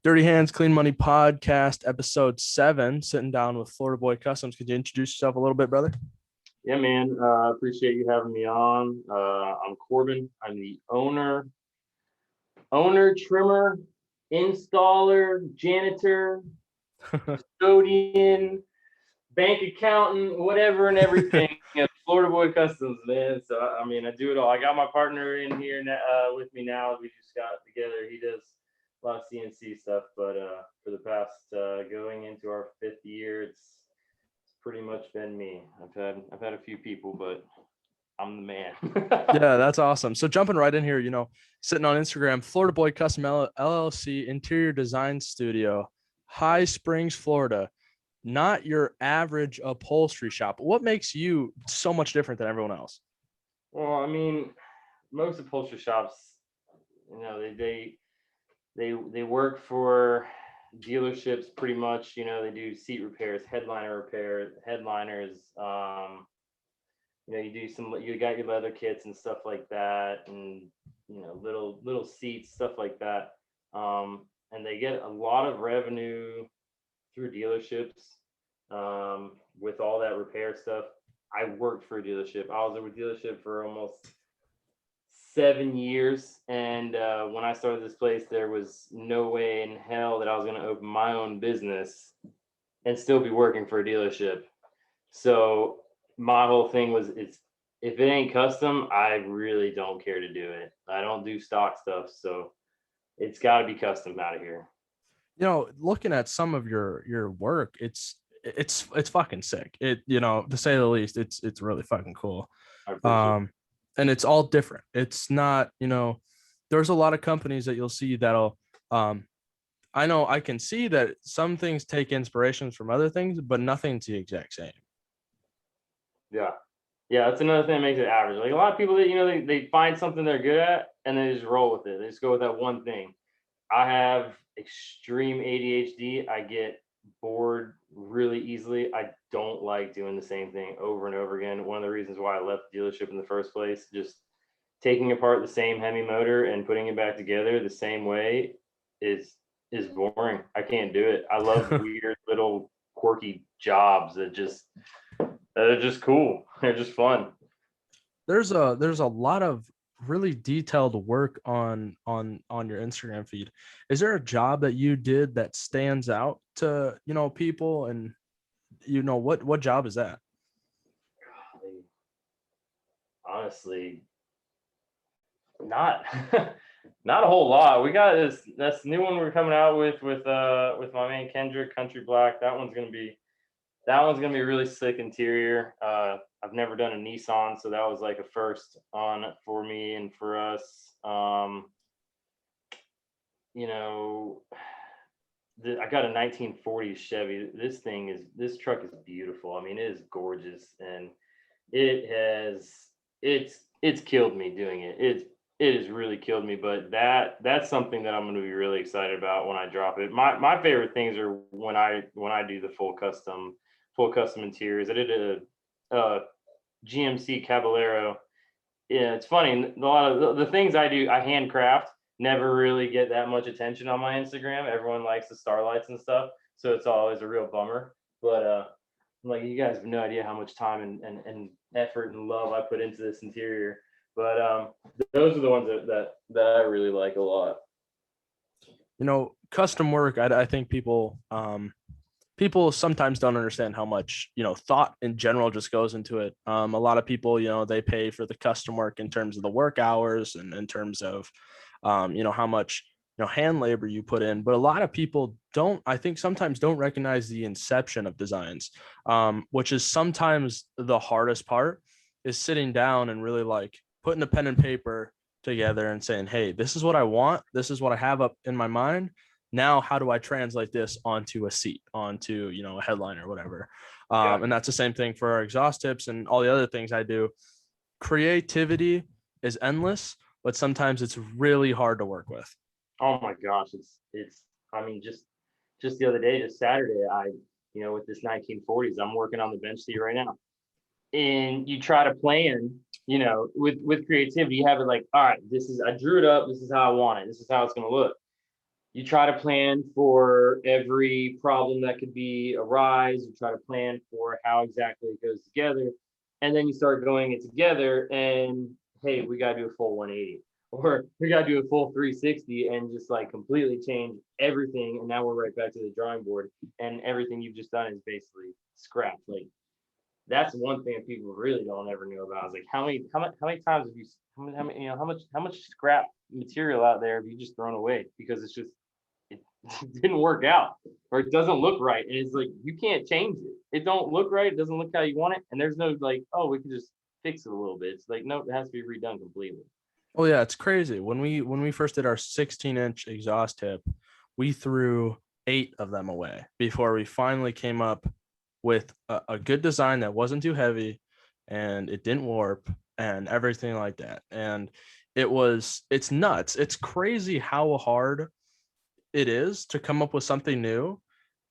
Dirty Hands, Clean Money podcast, episode 7, sitting down with Florida Boy Customs. Could you introduce yourself a little bit, brother? Yeah, man. Appreciate you having me on. I'm Corbin. I'm the owner, trimmer, installer, janitor, custodian, bank accountant, whatever and everything at Florida Boy Customs, man. So, I mean, I do it all. I got my partner in here with me now. We just got together. He does a lot of CNC stuff, but for the past going into our 5th year, it's pretty much been me. I've had a few people, but I'm the man. Yeah, that's awesome. So jumping right in here, sitting on Instagram, Florida Boy Custom LLC Interior Design Studio, High Springs, Florida. Not your average upholstery shop. What makes you so much different than everyone else? Well, I mean, most upholstery shops, they work for dealerships pretty much. They do seat repairs, headliner repair, headliners. You got your leather kits and stuff like that, and little seats, stuff like that. And they get a lot of revenue through dealerships with all that repair stuff. I worked for a dealership. I was with a dealership for almost 7 years, and when I started this place, there was no way in hell that I was going to open my own business and still be working for a dealership. So my whole thing was, if it ain't custom, I really don't care to do it. I don't do stock stuff, so it's got to be custom out of here. Looking at some of your work, it's fucking sick. To say the least, it's really fucking cool. I appreciate it. And it's all different. It's not, there's a lot of companies that you'll see that'll, I know I can see that some things take inspirations from other things, but nothing's the exact same. Yeah, that's another thing that makes it average. Like a lot of people that they find something they're good at and they just roll with it. They just go with that one thing. I have extreme ADHD. I get bored really easily. I don't like doing the same thing over and over again. One of the reasons why I left the dealership in the first place, just taking apart the same Hemi motor and putting it back together the same way is boring. I can't do it. I love weird little quirky jobs that are just cool. They're just fun. There's a lot of really detailed work on your Instagram feed. Is there a job that you did that stands out to people, and what job is that? Honestly, not not a whole lot. We got this new one we're coming out with my man Kendrick, Country Black. That one's gonna be a really sick interior. I've never done a Nissan, so that was like a first for me and for us. I got a 1940s Chevy. This truck is beautiful. I mean, it is gorgeous, and it's killed me doing it. It has really killed me, but that's something that I'm going to be really excited about when I drop it. My favorite things are when I do the full custom interiors. I did a GMC Caballero. Yeah, it's funny. A lot of the things I do, I handcraft, never really get that much attention on my Instagram. Everyone likes the starlights and stuff, so it's always a real bummer. But like, you guys have no idea how much time and effort and love I put into this interior. But those are the ones that I really like a lot. Custom work, I think people sometimes don't understand how much thought in general just goes into it. A lot of people, they pay for the custom work in terms of the work hours and in terms of how much hand labor you put in. But a lot of people sometimes don't recognize the inception of designs, which is sometimes the hardest part, is sitting down and really like putting a pen and paper together and saying, hey, this is what I want, this is what I have up in my mind. Now, how do I translate this onto a seat, onto, a headline or whatever? And that's the same thing for our exhaust tips and all the other things I do. Creativity is endless, but sometimes it's really hard to work with. Oh my gosh. I mean, just the other day, just Saturday, with this 1940s, I'm working on the bench seat right now. And you try to plan, with creativity, you have it like, all right, I drew it up. This is how I want it. This is how it's going to look. you try to plan for every problem that could be arise. You try to plan for how exactly it goes together, and then you start going it together. And hey, we got to do a full 180, or we got to do a full 360, and just like completely change everything. And now we're right back to the drawing board, and everything you've just done is basically scrapped. Like that's one thing that people really don't ever know about. Is like how many times have you how many you know how much scrap material out there have you just thrown away because it's just it didn't work out or it doesn't look right, and it's like you can't change it. It don't look right. It doesn't look how you want it, and there's no like, oh, we can just fix it a little bit. It's like no, it has to be redone completely. Oh yeah, it's crazy. When we first did our 16-inch exhaust tip, we threw 8 of them away before we finally came up with a good design that wasn't too heavy and it didn't warp and everything like that. And it's nuts. It's crazy how hard it is to come up with something new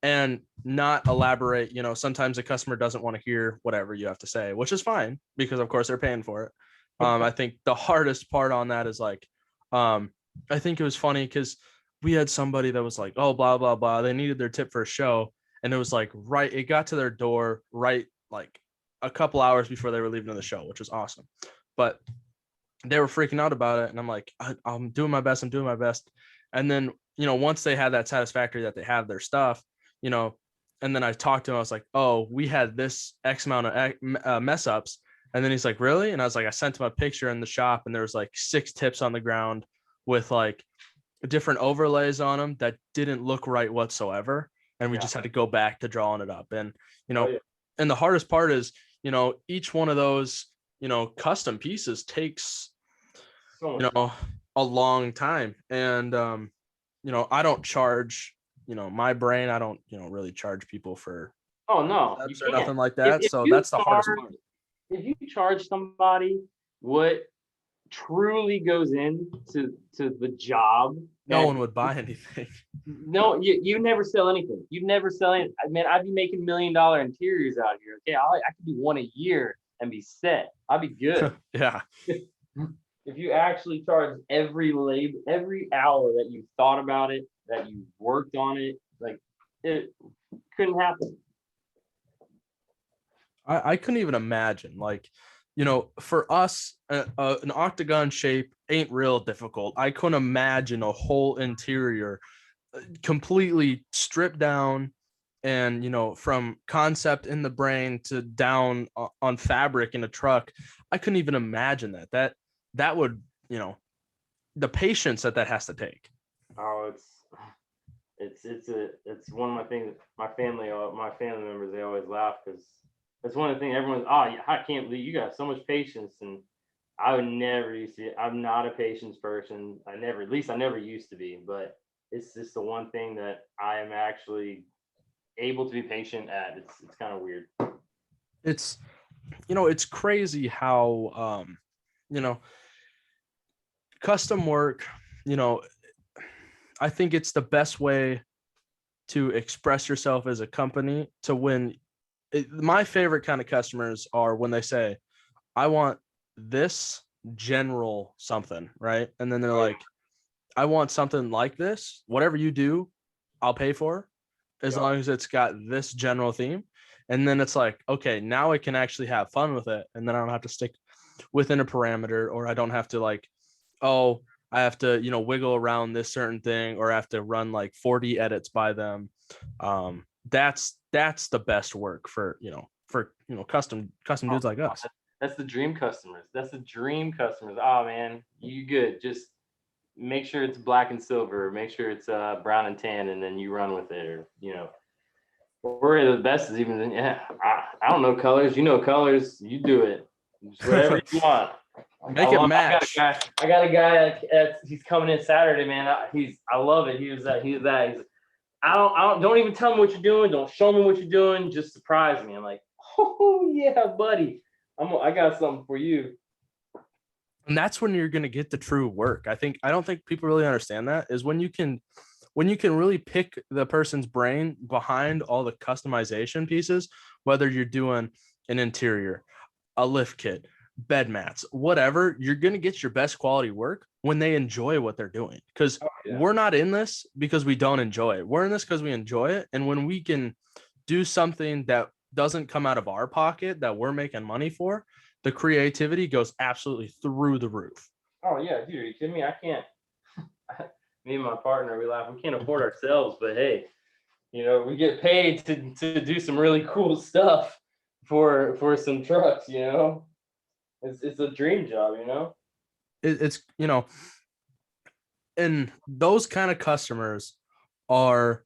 and not elaborate. Sometimes a customer doesn't want to hear whatever you have to say, which is fine because of course they're paying for it. I think the hardest part on that is like, I think it was funny because we had somebody that was like, oh, blah, blah, blah. They needed their tip for a show. And it was like, right, it got to their door, right, like a couple hours before they were leaving to the show, which was awesome. But they were freaking out about it. And I'm like, I'm doing my best. I'm doing my best. And then, once they had that satisfactory that they have their stuff, and then I talked to him, I was like, oh, we had this X amount of mess ups. And then he's like, really? And I was like, I sent him a picture in the shop and there was like 6 tips on the ground with like different overlays on them that didn't look right whatsoever. And we just had to go back to drawing it up. And, and the hardest part is, each one of those, custom pieces takes, a long time. And, I don't charge, my brain, I don't, really charge people for no, or nothing like that. So that's the hardest part. If you charge somebody what truly goes into the job, no one would buy anything. No, you never sell anything. You never sell it. I mean, I'd be making $1 million interiors out here. Okay, I could do one a year and be set. I'd be good. Yeah. If you actually charge every hour that you thought about it, that you worked on it, like it couldn't happen. I couldn't even imagine, like, for us, an octagon shape ain't real difficult. I couldn't imagine a whole interior completely stripped down and, from concept in the brain to down on fabric in a truck. I couldn't even imagine that would, the patience that has to take. Oh, it's one of my things. My family members, they always laugh because that's one of the things everyone's, I can't believe you got so much patience. And I would never used to. I'm not a patience person. I never used to be, but it's just the one thing that I am actually able to be patient at. It's kind of weird. It's, it's crazy how, custom work, I think it's the best way to express yourself as a company to win. My favorite kind of customers are when they say, I want this general something, right? And then they're like, I want something like this. Whatever you do, I'll pay for, as long as it's got this general theme. And then it's like, okay, now I can actually have fun with it. And then I don't have to stick within a parameter, or I don't have to like, oh, I have to, wiggle around this certain thing, or I have to run like 40 edits by them. That's the best work for custom dudes like us. That's the dream customers. Oh man, you good. Just make sure it's black and silver, make sure it's brown and tan, and then you run with it. Or we're the best is even I don't know colors. Colors, you do it. Just whatever you want. Make it match. I got a guy he's coming in Saturday, man. I love it. He's I don't even tell me what you're doing. Don't show me what you're doing. Just surprise me. I'm like, oh yeah, buddy. I got something for you. And that's when you're gonna get the true work. I don't think people really understand that, is when you can really pick the person's brain behind all the customization pieces, whether you're doing an interior, a lift kit, bed mats, whatever, you're gonna get your best quality work when they enjoy what they're doing. Because Yeah. we're not in this because we don't enjoy it. We're in this because we enjoy it. And when we can do something that doesn't come out of our pocket that we're making money for, the creativity goes absolutely through the roof. Oh yeah, dude, are you kidding me? I can't. Me and my partner, we laugh. We can't afford ourselves, but hey, we get paid to do some really cool stuff for some trucks. It's a dream job. It's and those kind of customers are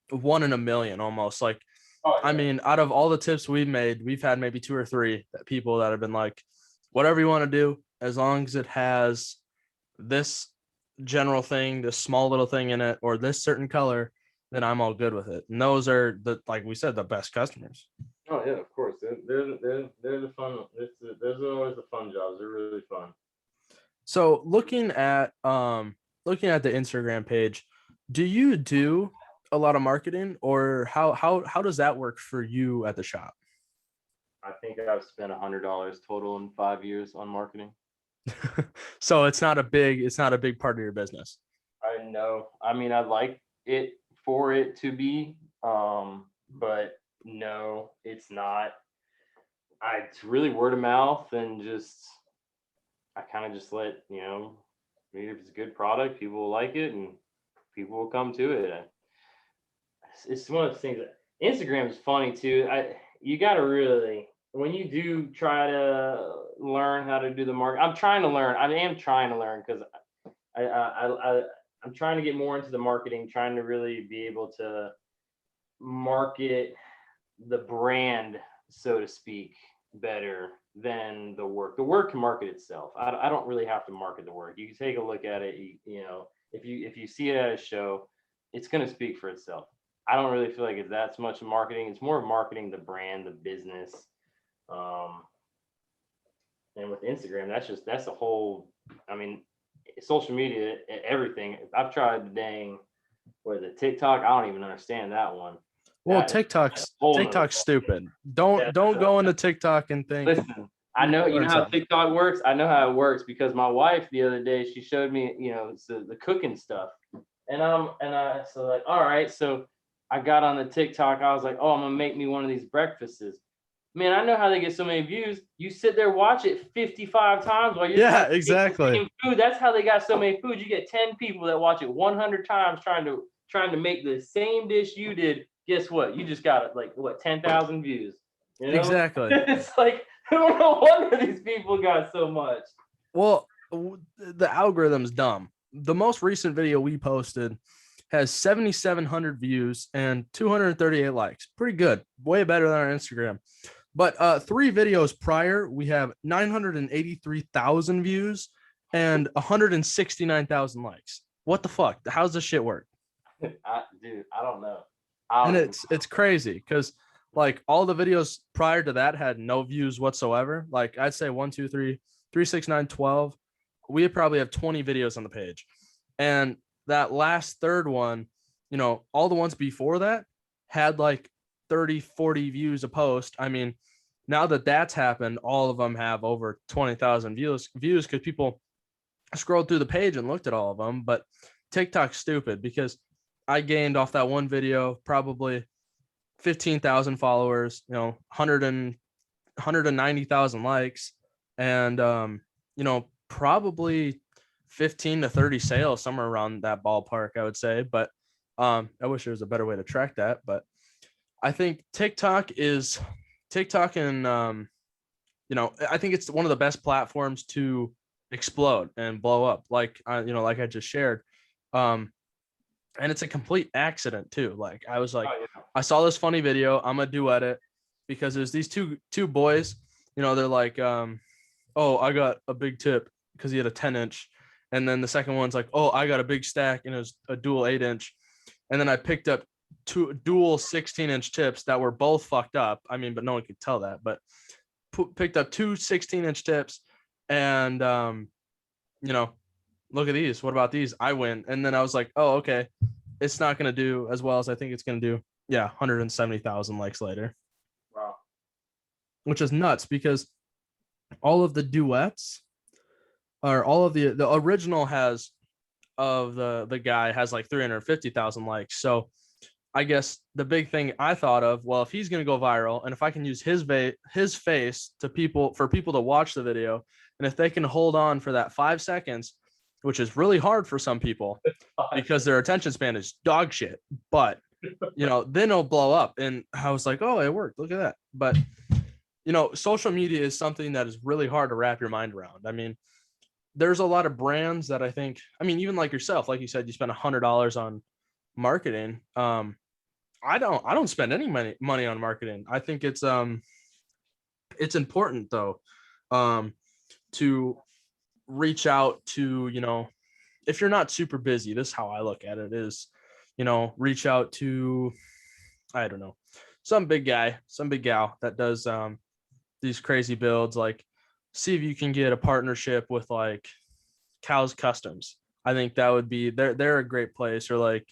one in a million almost. Like, Oh I yeah. mean, out of all the tips we've made, we've had maybe 2 or 3 people that have been like, whatever you want to do, as long as it has this general thing, this small little thing in it, or this certain color, then I'm all good with it. And those are like we said, the best customers. Oh yeah, of course. They're the fun. Those are always the fun jobs. They're really fun. So looking at the Instagram page, do you do a lot of marketing, or how does that work for you at the shop? I think I've spent $100 total in 5 years on marketing. So it's not a big part of your business. I know. I mean, I'd like it for it to be, but no, it's not. It's really word of mouth, and I kind of just let maybe if it's a good product, people will like it, and people will come to it. It's one of those things. Instagram is funny too. You got to really, when you do try to learn how to do the market. I'm trying to learn. I am trying to learn because I'm trying to get more into the marketing, trying to really be able to market the brand, so to speak, better than the work. The work can market itself. I don't really have to market the work. You can take a look at it. If you see it at a show, it's going to speak for itself. I don't really feel like it's that much marketing. It's more marketing the brand, the business. And with Instagram, that's a whole. I mean, social media, everything. I've tried the dang, the TikTok. I don't even understand that one. Well, That TikTok's stupid. Don't go into TikTok and think. Listen, I know you know how TikTok works. I know how it works because my wife the other day she showed me the cooking stuff, and I so like, all right, so I got on the TikTok. I was like, oh, I'm gonna make me one of these breakfasts. Man, I know how they get so many views. You sit there, watch it 55 times while you're exactly. Food. That's how they got so many foods. You get 10 people that watch it 100 times trying to make the same dish you did. Guess what? You just got 10,000 views. Exactly. It's like, no wonder these people got so much. Well, the algorithm's dumb. The most recent video we posted has 7,700 views and 238 likes. Pretty good. Way better than our Instagram. But 3 videos prior, we have 983,000 views and 169,000 likes. What the fuck? How's this shit work? I don't know. And it's crazy because like all the videos prior to that had no views whatsoever. Like I'd say 1, 2, 3, 3, 6, 9, 12. We probably have 20 videos on the page. And that last third one, all the ones before that had like 30, 40 views a post. I mean, now that that's happened, all of them have over 20,000 views because people scrolled through the page and looked at all of them. But TikTok's stupid because I gained off that one video probably 15,000 followers, 190,000 likes, and probably 15 to 30 sales, somewhere around that ballpark, I would say. But I wish there was a better way to track that. But I think TikTok and I think it's one of the best platforms to explode and blow up, like like I just shared. And it's a complete accident too. Like I was like, Oh, yeah. I saw this funny video. I'm gonna duet it because there's these two boys. They're like, oh, I got a big tip because he had a 10-inch, and then the second one's like, oh, I got a big stack and it was a dual 8-inch, and then I picked up 2 dual 16-inch tips that were both fucked up. I mean, but no one could tell that. But picked up 2 16-inch tips, and look at these. What about these? I win. And then I was like, oh, okay. It's not going to do as well as I think it's going to do. Yeah, 170,000 likes later. Wow. Which is nuts because all of the duets or all of the original has of the guy has like 350,000 likes. So I guess the big thing I thought of, well, if he's going to go viral and if I can use his face to people for people to watch the video, and if they can hold on for that 5 seconds, which is really hard for some people because their attention span is dog shit, but then it'll blow up. And I was like, oh, it worked. Look at that. But social media is something that is really hard to wrap your mind around. I mean, there's a lot of brands that even like yourself, like you said, you spent $100 on marketing. I don't spend any money on marketing. I think it's important though, to reach out to, if you're not super busy, this is how I look at it is, reach out to, I don't know, some big guy, some big gal that does these crazy builds, like see if you can get a partnership with like Cal's Customs. I think that would be they're a great place, or like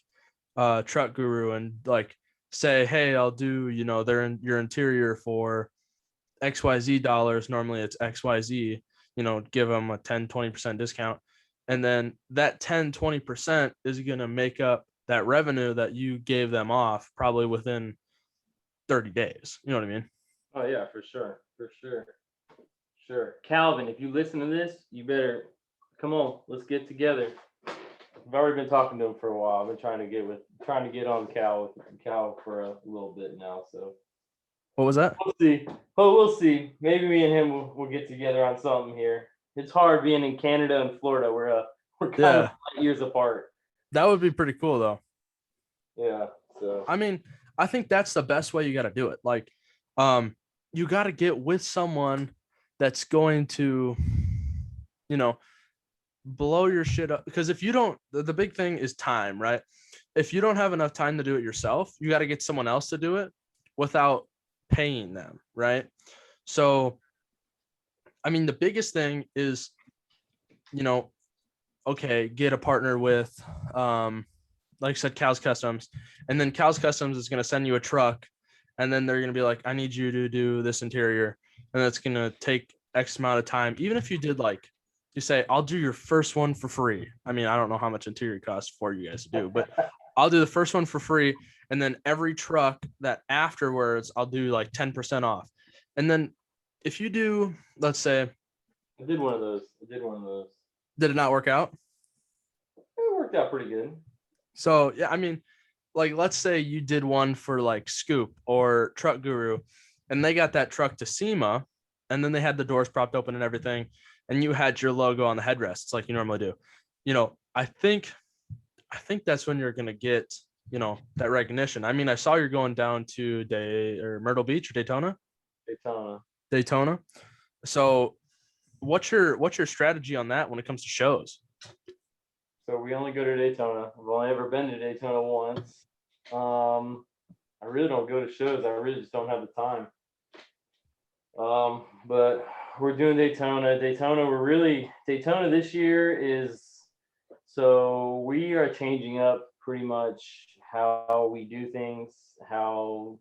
Truck Guru, and like say, hey, I'll do, they're in your interior for XYZ dollars. Normally it's XYZ, give them a 10-20% discount. And then that 10-20% is going to make up that revenue that you gave them off probably within 30 days. You know what I mean? Oh yeah, for sure. For sure. Sure. Calvin, if you listen to this, you better come on, let's get together. I've already been talking to him for a while. I've been trying to get on Cal for a little bit now. So What was that? we'll see. Oh, we'll see. Maybe me and him will get together on something here. It's hard being in Canada and Florida. We're kind of years apart. That would be pretty cool though. Yeah. So I mean, I think that's the best way you got to do it. Like, you got to get with someone that's going to, blow your shit up. Because if you don't, the big thing is time, right? If you don't have enough time to do it yourself, you got to get someone else to do it without paying them, right? So, I mean, the biggest thing is, okay, get a partner with, like I said, Cal's Customs, and then Cal's Customs is going to send you a truck, and then they're going to be like, I need you to do this interior, and that's going to take X amount of time. Even if you did like, you say, I'll do your first one for free. I mean, I don't know how much interior costs for you guys to do, but I'll do the first one for free. And then every truck that afterwards, I'll do like 10% off. And then if you do, let's say, I did one of those. did it not work out? It worked out pretty good. So, yeah, I mean, like, let's say you did one for like Scoop or Truck Guru, and they got that truck to SEMA, and then they had the doors propped open and everything, and you had your logo on the headrests like you normally do. I think that's when you're gonna get, that recognition. I mean, I saw you're going down to Myrtle Beach or Daytona. Daytona. So, what's your strategy on that when it comes to shows? So we only go to Daytona. I've only ever been to Daytona once. I really don't go to shows. I really just don't have the time. But we're doing Daytona. Daytona this year is, so we are changing up pretty much how we do things, how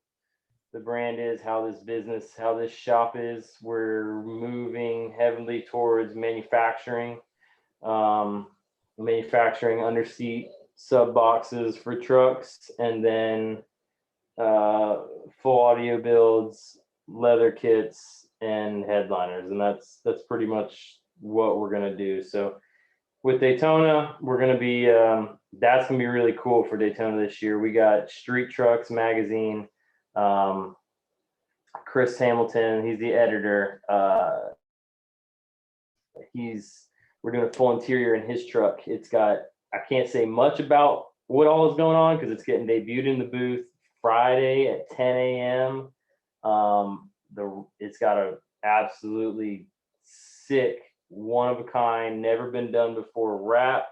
the brand is, how this shop is. We're moving heavily towards manufacturing underseat sub boxes for trucks, and then full audio builds, leather kits, and headliners, and that's pretty much what we're gonna do. So with Daytona, we're gonna be that's gonna be really cool for Daytona this year. We got Street Trucks magazine. Chris Hamilton, he's the editor. We're doing a full interior in his truck. I can't say much about what all is going on because it's getting debuted in the booth Friday at 10 a.m. It's got a absolutely sick, one of a kind, never been done before wrap.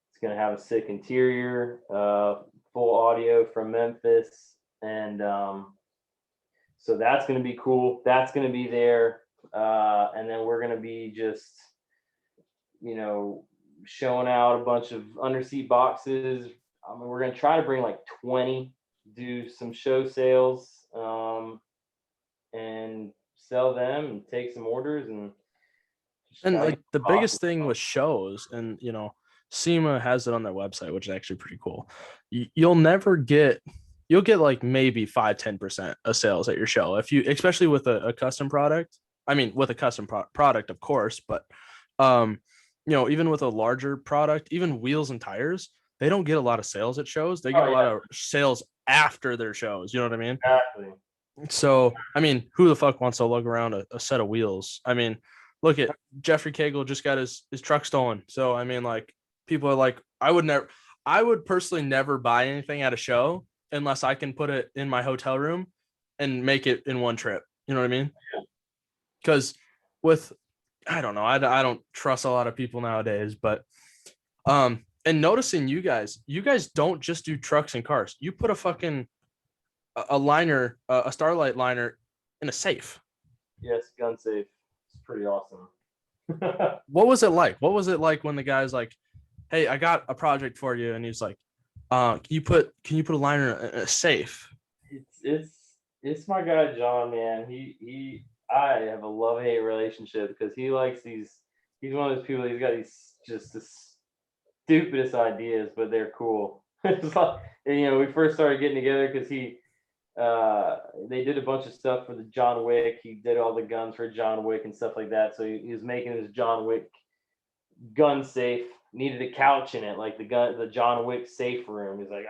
It's going to have a sick interior, full audio from Memphis. And so that's going to be cool. That's going to be there. And then we're going to be just, showing out a bunch of underseat boxes. We're going to try to bring like 20, do some show sales, and sell them and take some orders and And gotta like get the cost. biggest thing with shows, and SEMA has it on their website, which is actually pretty cool. You'll never get, you'll get like maybe 5-10% of sales at your show if you, especially with a custom product. I mean, with a custom product, of course, but even with a larger product, even wheels and tires, they don't get a lot of sales at shows. They get Oh a lot yeah, of sales after their shows. You know what I mean? exactly. So, I mean, who the fuck wants to lug around a set of wheels? I mean, look at Jeffrey Cagle just got his truck stolen. So, I mean, like, people are like, I would personally never buy anything at a show unless I can put it in my hotel room and make it in one trip. You know what I mean? Because with, I don't know, I don't trust a lot of people nowadays, but, and noticing you guys don't just do trucks and cars. You put a fucking, a liner, a Starlight liner in a safe. Yes, gun safe. It's pretty awesome. What was it like? What was it like when the guy's like, "Hey, I got a project for you," and he's like, can you put a liner in a safe?" It's my guy John, man. I have a love hate relationship because he likes these. He's one of those people. He's got these just the stupidest ideas, but they're cool. It's like, we first started getting together because they did a bunch of stuff for the John Wick. He did all the guns for John Wick and stuff like that. So he was making his John Wick gun safe. Needed a couch in it, like the John Wick safe room. He's like,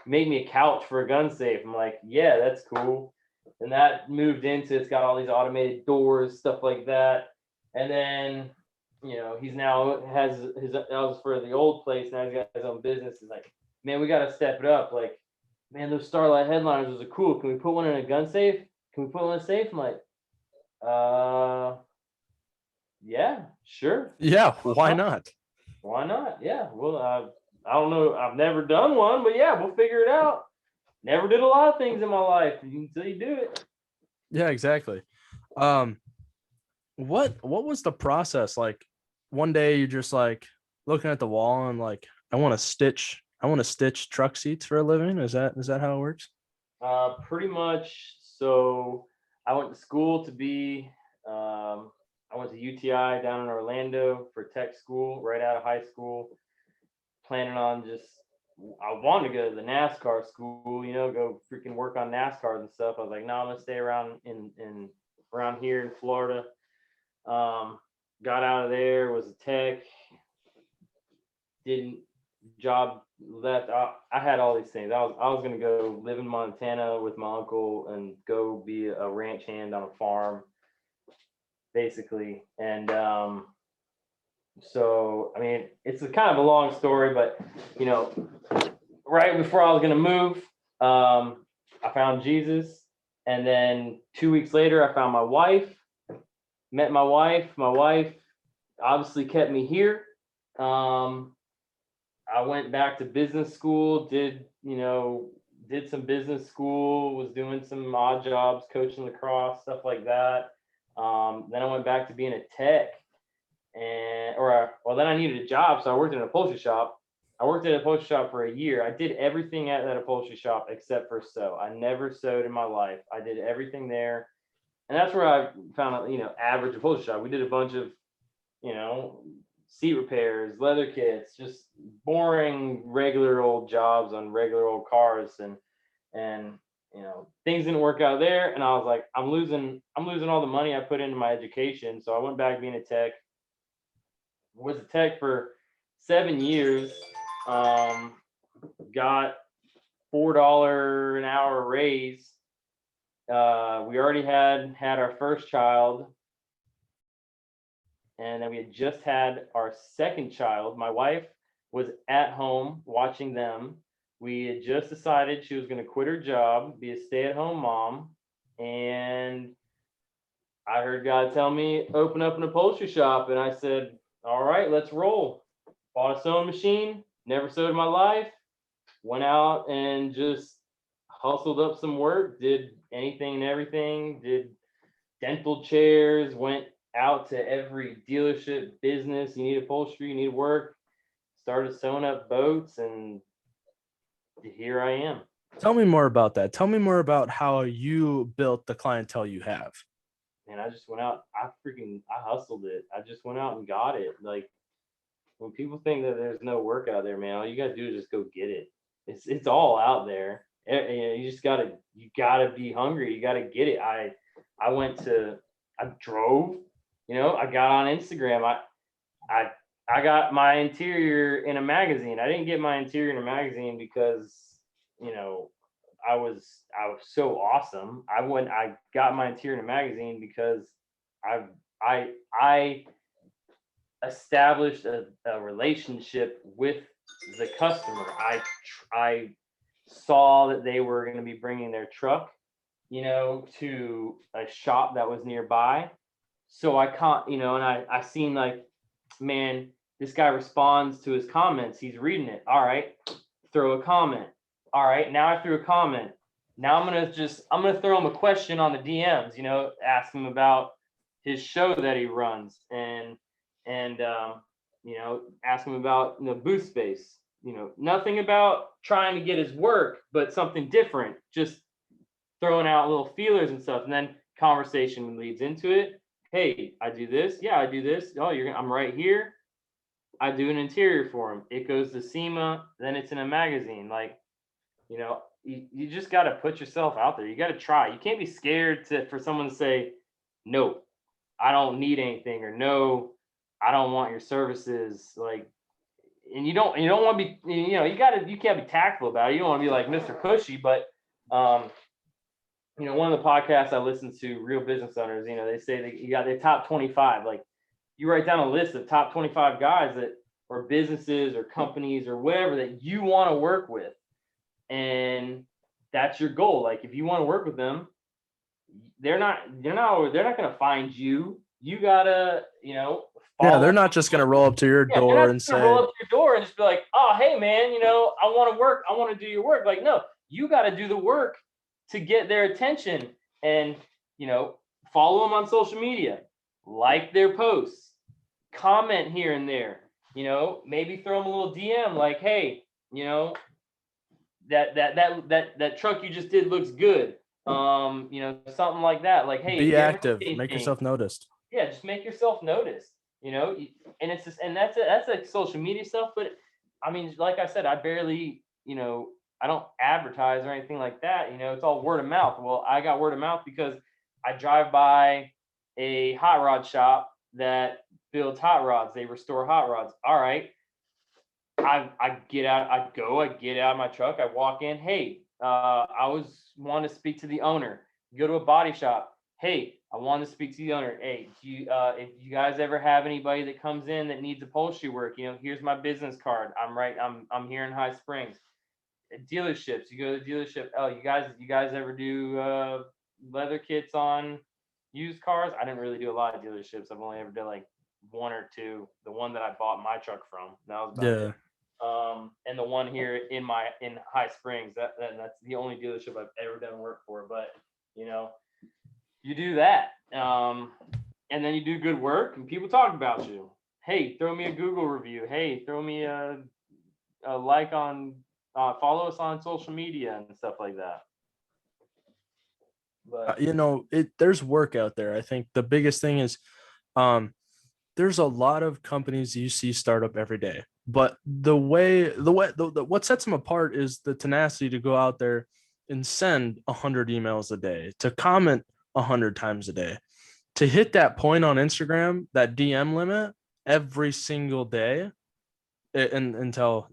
made me a couch for a gun safe. I'm like, yeah, that's cool. And that moved into, it's got all these automated doors, stuff like that. And then, he's now has that was for the old place. Now he's got his own business. He's like, man, we got to step it up. Like, man, those Starlight headliners are cool. Can we put one in a gun safe? Can we put one in a safe? I'm like, yeah, sure. Yeah, why not? Why not? Yeah. Well, I don't know. I've never done one, but yeah, we'll figure it out. Never did a lot of things in my life until you do it. Yeah, exactly. Um, what was the process like? One day you're just like looking at the wall and like, I want to stitch truck seats for a living. Is that how it works? Pretty much. So I went to school to be. I went to UTI down in Orlando for tech school right out of high school. Planning on I wanted to go to the NASCAR school, go freaking work on NASCARs and stuff. I was like, no, I'm gonna stay around in around here in Florida. Got out of there, was a tech, didn't job left. I had all these things. I was gonna go live in Montana with my uncle and go be a ranch hand on a farm, basically. And so I mean, it's a kind of a long story, but right before I was gonna move, I found Jesus, and then 2 weeks later, I found my wife. Met my wife. My wife obviously kept me here. I went back to business school. Did some business school. Was doing some odd jobs, coaching lacrosse, stuff like that. Then I went back to being a tech, then I needed a job, so I worked in an upholstery shop. I worked at an upholstery shop for a year. I did everything at that upholstery shop except for sew. I never sewed in my life. I did everything there, and that's where I found out, average upholstery shop. We did a bunch of, you know, seat repairs, leather kits, just boring, regular old jobs on regular old cars, and things didn't work out there. And I was like, I'm losing all the money I put into my education. So I went back being a tech. Was a tech for 7 years. Got $4 an hour raise. We already had our first child, and then we had just had our second child. My wife was at home watching them. We had just decided she was going to quit her job, be a stay-at-home mom, and I heard God tell me, open up an upholstery shop, and I said, all right, let's roll. Bought a sewing machine, never sewed in my life, went out and just hustled up some work, did anything and everything, did dental chairs, went out to every dealership, business, you need upholstery, you need work, started sewing up boats, and here I am. Tell me more about that. Tell me more about how you built the clientele you have. man, I just went out. I hustled it. I just went out and got it. Like, when people think that there's no work out there, man, all you gotta do is just go get it. It's all out there. You just gotta be hungry. You gotta get it. I drove. I got on Instagram. I I got my interior in a magazine. I didn't get my interior in a magazine because you know I was so awesome. I got my interior in a magazine because I established a relationship with the customer. I saw that they were going to be bringing their truck, to a shop that was nearby. So I can't, and I seen like, man, this guy responds to his comments. He's reading it. All right, throw a comment. All right, now I threw a comment. Now I'm gonna throw him a question on the DMs. Ask him about his show that he runs, and ask him about booth space. Nothing about trying to get his work, but something different. Just throwing out little feelers and stuff, and then conversation leads into it. Hey, I do this. Yeah, I do this. Oh, I'm right here. I do an interior for him. It goes to SEMA, then it's in a magazine. Like, you just got to put yourself out there. You got to try. You can't be scared for someone to say, no, I don't need anything, or no, I don't want your services. Like, and you don't want to be, you can't be tactful about it. You don't want to be like Mr. Pushy, but, one of the podcasts I listen to, Real Business Owners, they say that you got their top 25. Like, you write down a list of top 25 guys or businesses or companies or whatever that you want to work with. And that's your goal. Like, if you want to work with them, they're not going to find you. You gotta, they're not just going to roll up to your door and say, roll up to your door and just be like, oh, hey man, I want to work. I want to do your work. Like, no, you got to do the work to get their attention, and, follow them on social media, like their posts, comment here and there, maybe throw them a little DM like, hey, that truck you just did looks good. Something like that. Like, hey, be active, make yourself noticed. Yeah, just make yourself noticed, and it's just, and that's like social media stuff. But I mean, like I said, I barely, I don't advertise or anything like that. It's all word of mouth. Well, I got word of mouth because I drive by a hot rod shop that builds hot rods. They restore hot rods. All right. I get out of my truck. I walk in. Hey, I want to speak to the owner. Go to a body shop. Hey, I want to speak to the owner. Hey, if you guys ever have anybody that comes in that needs upholstery work, here's my business card. I'm here in High Springs. Dealerships, you go to the dealership. Oh, you guys ever do leather kits on used cars? I didn't really do a lot of dealerships. I've only ever done like one or two. The one that I bought my truck from, that was about it. And the one here in High Springs, that's the only dealership I've ever done work for. But you do that, and then you do good work, and people talk about you. Hey, throw me a Google review. Hey, throw me a like on. Follow us on social media and stuff like that. But there's work out there. I think the biggest thing is, there's a lot of companies you see start up every day, but what sets them apart is the tenacity to go out there and send 100 emails a day, to comment 100 times a day, to hit that point on Instagram, that DM limit every single day, and until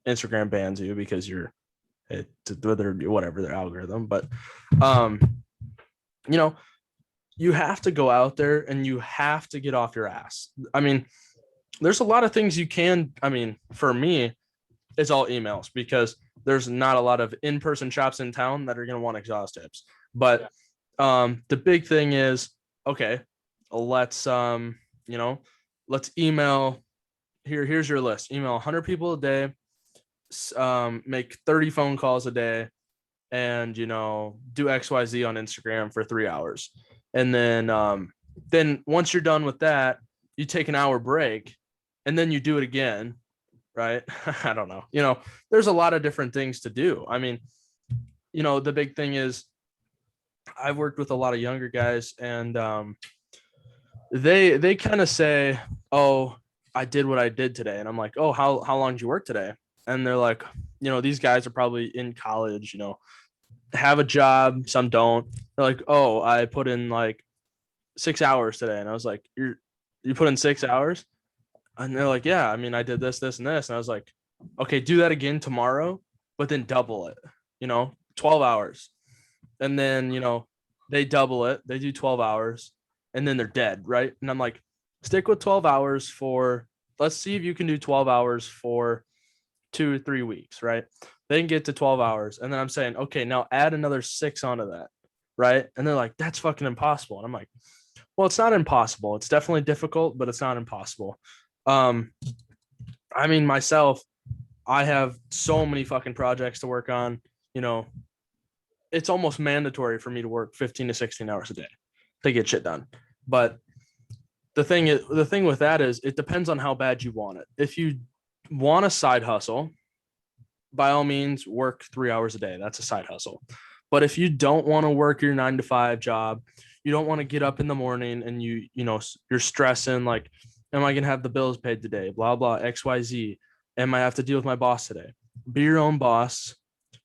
Instagram bans you because you're whatever their algorithm. But you have to go out there and you have to get off your ass. I mean, there's a lot of things you can. I mean, for me, it's all emails because there's not a lot of in-person shops in town that are going to want exhaust tips. But the big thing is, okay, let's email. Here's your list. Email 100 people a day. Make 30 phone calls a day, and do XYZ on Instagram for 3 hours. And then once you're done with that, you take an hour break, and then you do it again, right? I don't know. There's a lot of different things to do. I mean, the big thing is I've worked with a lot of younger guys, and they kind of say, "Oh, I did what I did today," and I'm like, "Oh, how long did you work today?" And they're like, these guys are probably in college, have a job, some don't. They're like, "Oh, I put in like 6 hours today," and I was like, You put in 6 hours?" And they're like, "Yeah, I mean, I did this, this, and this," and I was like, "Okay, do that again tomorrow, but then double it, 12 hours." And then they double it, they do 12 hours, and then they're dead, right? And I'm like, stick with 12 hours for, let's see if you can do 12 hours for 2 or 3 weeks, right? They can get to 12 hours, and then I'm saying, okay, now add another 6 onto that, right? And they're like, that's fucking impossible. And I'm like, well, it's not impossible, it's definitely difficult, but it's not impossible. um I mean, myself, I have so many fucking projects to work on. you know it's almost mandatory for me to work 15 to 16 hours a day to get shit done. But the thing with that is it depends on how bad you want it. If you want a side hustle, by all means work 3 hours a day. That's a side hustle. But if you don't want to work your 9 to 5 job, you don't want to get up in the morning and you're stressing like, am I gonna have the bills paid today? Blah blah XYZ. Am I have to deal with my boss today? Be your own boss.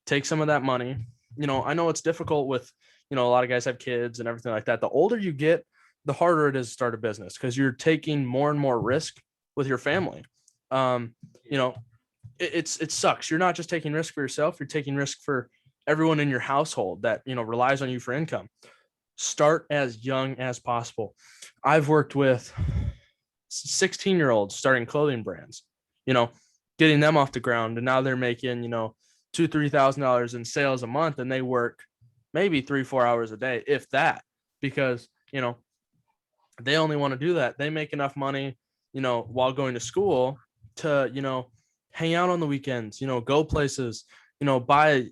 Take some of that money. I know it's difficult with, a lot of guys have kids and everything like that. The older you get, the harder it is to start a business because you're taking more and more risk with your family. Um, you know, it sucks. You're not just taking risk for yourself, you're taking risk for everyone in your household that, relies on you for income. Start as young as possible. I've worked with 16-year-olds starting clothing brands, you know, getting them off the ground, and now they're making, $2,000-3,000 in sales a month, and they work maybe 3-4 hours a day, if that, because they only want to do that. They make enough money, while going to school to, hang out on the weekends, go places, buy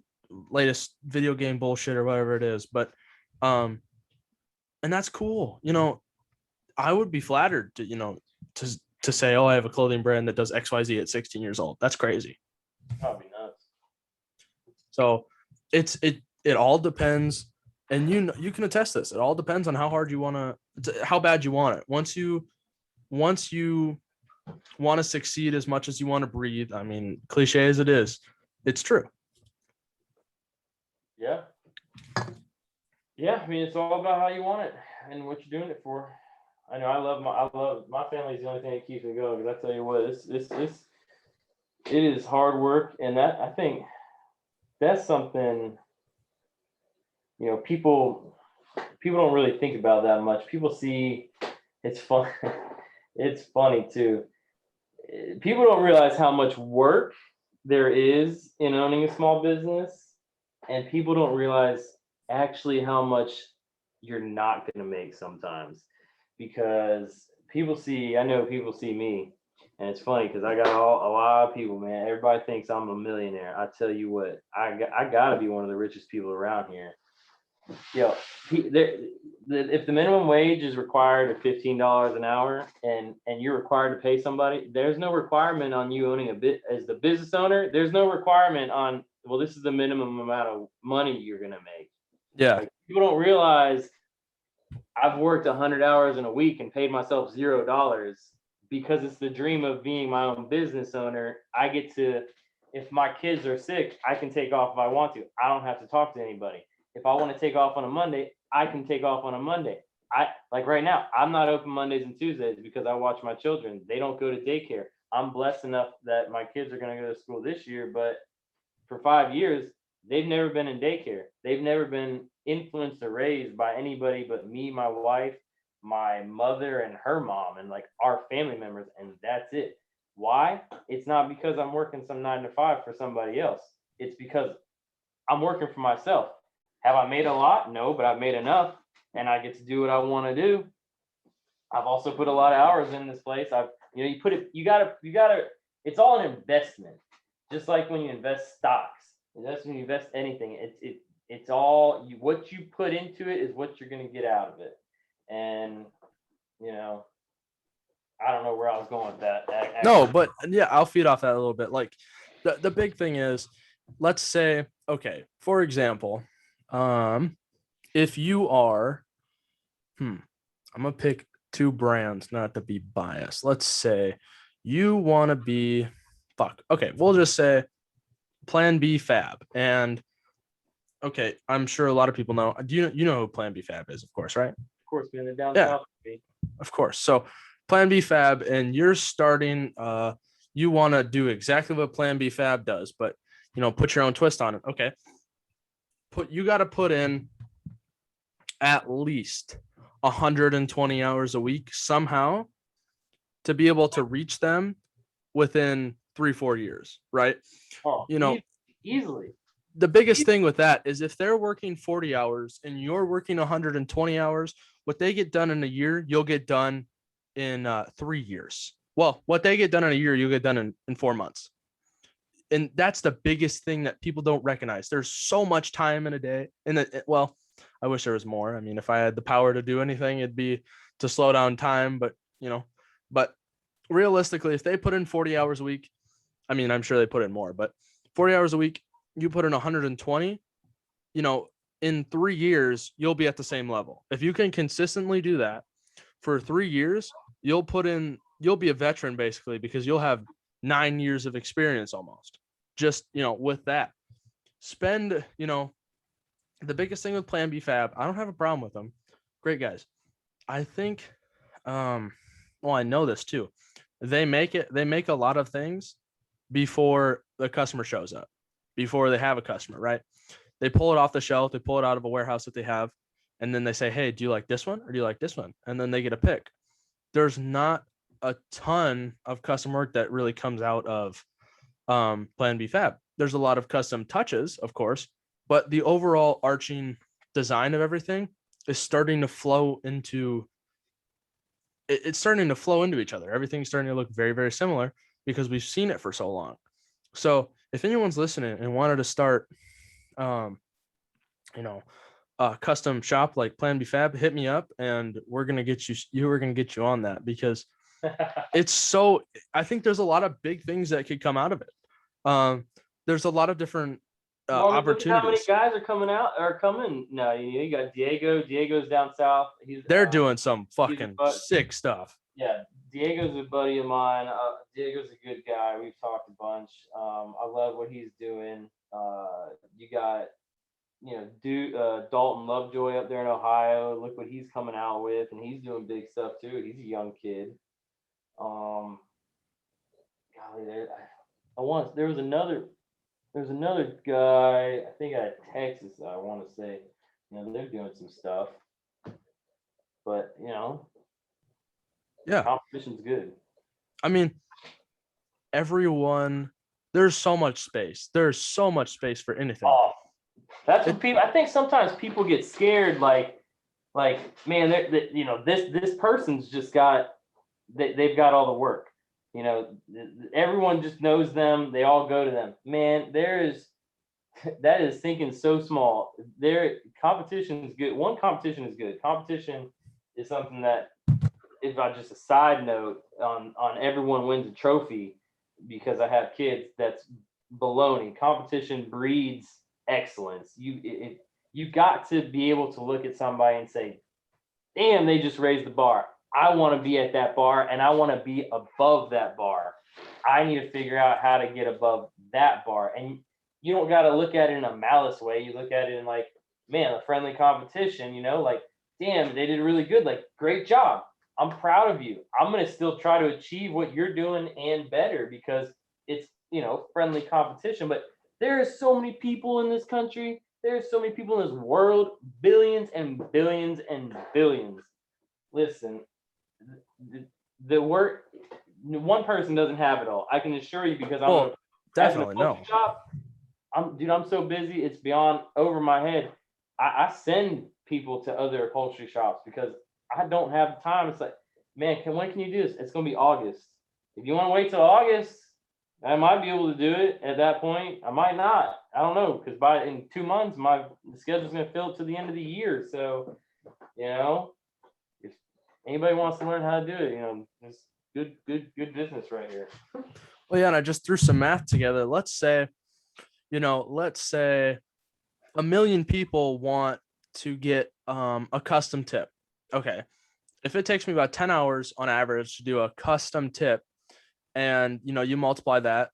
latest video game bullshit or whatever it is. But and that's cool. I would be flattered to, to say, oh, I have a clothing brand that does XYZ at 16 years old. That's crazy. That'd be nuts. So it all depends, and you can attest this. It all depends on how hard you want to, how bad you want it. Once you want to succeed as much as you want to breathe, I mean, cliche as it is, it's true. Yeah. Yeah, I mean, it's all about how you want it and what you're doing it for. I know I love my family is the only thing that keeps me going, because I tell you what, it is hard work, and that, I think that's something, people don't really think about that much. People see, it's fun. It's funny too. People don't realize how much work there is in owning a small business, and people don't realize actually how much you're not going to make sometimes, because I know people see me, and it's funny because I got a lot of people, man. Everybody thinks I'm a millionaire. I tell you what, I got to be one of the richest people around here. If the minimum wage is required at $15 an hour, and you're required to pay somebody, there's no requirement on you owning a bit as the business owner. There's no requirement on, well, this is the minimum amount of money you're gonna make. Yeah. Like, people don't realize I've worked 100 hours in a week and paid myself $0 because it's the dream of being my own business owner. I get to, if my kids are sick, I can take off if I want to. I don't have to talk to anybody. If I want to take off on a Monday, I can take off on a Monday. I, like right now, I'm not open Mondays and Tuesdays because I watch my children. They don't go to daycare. I'm blessed enough that my kids are going to go to school this year, but for 5 years, they've never been in daycare. They've never been influenced or raised by anybody but me, my wife, my mother, and her mom, and like our family members, and that's it. Why? It's not because I'm working some 9 to 5 for somebody else. It's because I'm working for myself. Have I made a lot? No, but I've made enough, and I get to do what I want to do. I've also put a lot of hours in this place. You gotta, it's all an investment. Just like when you invest stocks, that's when you invest anything. It's all what you put into it is what you're gonna get out of it. And I don't know where I was going with that. No, but yeah, I'll feed off that a little bit. Like the big thing is, let's say, okay, for example, if you are, I'm gonna pick two brands, not to be biased. Let's say you want to be, okay, we'll just say Plan B Fab. And okay, I'm sure a lot of people know. Do you know who Plan B Fab is, of course, right? Of course, man, they're down Yeah, south. of course. So Plan B Fab, and you're starting, you want to do exactly what Plan B Fab does, but put your own twist on it. Okay. You got to put in at least 120 hours a week somehow to be able to reach them within 3-4 years, right? Oh, easily. The biggest thing with that is if they're working 40 hours and you're working 120 hours, what they get done in a year, you'll get done in 3 years. Well, what they get done in a year, you'll get done in 4 months. And that's the biggest thing that people don't recognize. There's so much time in a day. Well, I wish there was more. I mean, if I had the power to do anything, it'd be to slow down time. But realistically, if they put in 40 hours a week, I mean, I'm sure they put in more, but 40 hours a week, you put in 120, in 3 years, you'll be at the same level. If you can consistently do that for 3 years, you'll be a veteran basically, because you'll have 9 years of experience almost just, with that. Spend, the biggest thing with Plan B Fab, I don't have a problem with them. Great guys. I think, well, I know this too. They make a lot of things before the customer shows up, before they have a customer, right? They pull it off the shelf, they pull it out of a warehouse that they have, and then they say, hey, do you like this one or do you like this one? And then they get a pick. There's not a ton of custom work that really comes out of Plan B Fab. There's a lot of custom touches, of course, but the overall arching design of everything is starting to flow into it's starting to flow into each other. Everything's starting to look very, very similar because we've seen it for so long. So if anyone's listening and wanted to start, a custom shop like Plan B Fab, hit me up and we're going to get you on that, because I think there's a lot of big things that could come out of it. There's a lot of different opportunities. How many guys are coming now? You got Diego. Diego's down south. They're doing some fucking sick stuff. Yeah, Diego's a buddy of mine. Diego's a good guy. We've talked a bunch. I love what he's doing. You got, Dalton Lovejoy up there in Ohio. Look what he's coming out with, and he's doing big stuff too. He's a young kid. Golly, there's another guy, I think out of Texas, I want to say, they're doing some stuff. But, yeah, competition's good. I mean, there's so much space. There's so much space for anything. Oh, that's what people, I think sometimes people get scared, like, man, this person's just they've got all the work. Everyone just knows them. They all go to them. Man, that is thinking so small. Competition is good. One, competition is good. Competition is something that, if I just a side note on everyone wins a trophy because I have kids, that's baloney. Competition breeds excellence. You got to be able to look at somebody and say, damn, they just raised the bar. I want to be at that bar and I want to be above that bar. I need to figure out how to get above that bar. And you don't got to look at it in a malice way. You look at it in like, man, a friendly competition, like, damn, they did really good. Like, great job. I'm proud of you. I'm going to still try to achieve what you're doing and better, because it's, friendly competition. But there are so many people in this country. There's so many people in this world, billions and billions and billions. Listen, the work, one person doesn't have it all. I can assure you, because I'm definitely no. Shop, I'm so busy, it's beyond over my head. I send people to other upholstery shops because I don't have the time. It's like, man, when can you do this? It's gonna be August. If you want to wait till August, I might be able to do it at that point. I might not. I don't know, because in 2 months my schedule's gonna fill to the end of the year. So, if anybody wants to learn how to do it, it's good business right here. Well, yeah, and I just threw some math together. Let's say 1 million people want to get a custom tip. Okay. If it takes me about 10 hours on average to do a custom tip, and you multiply that.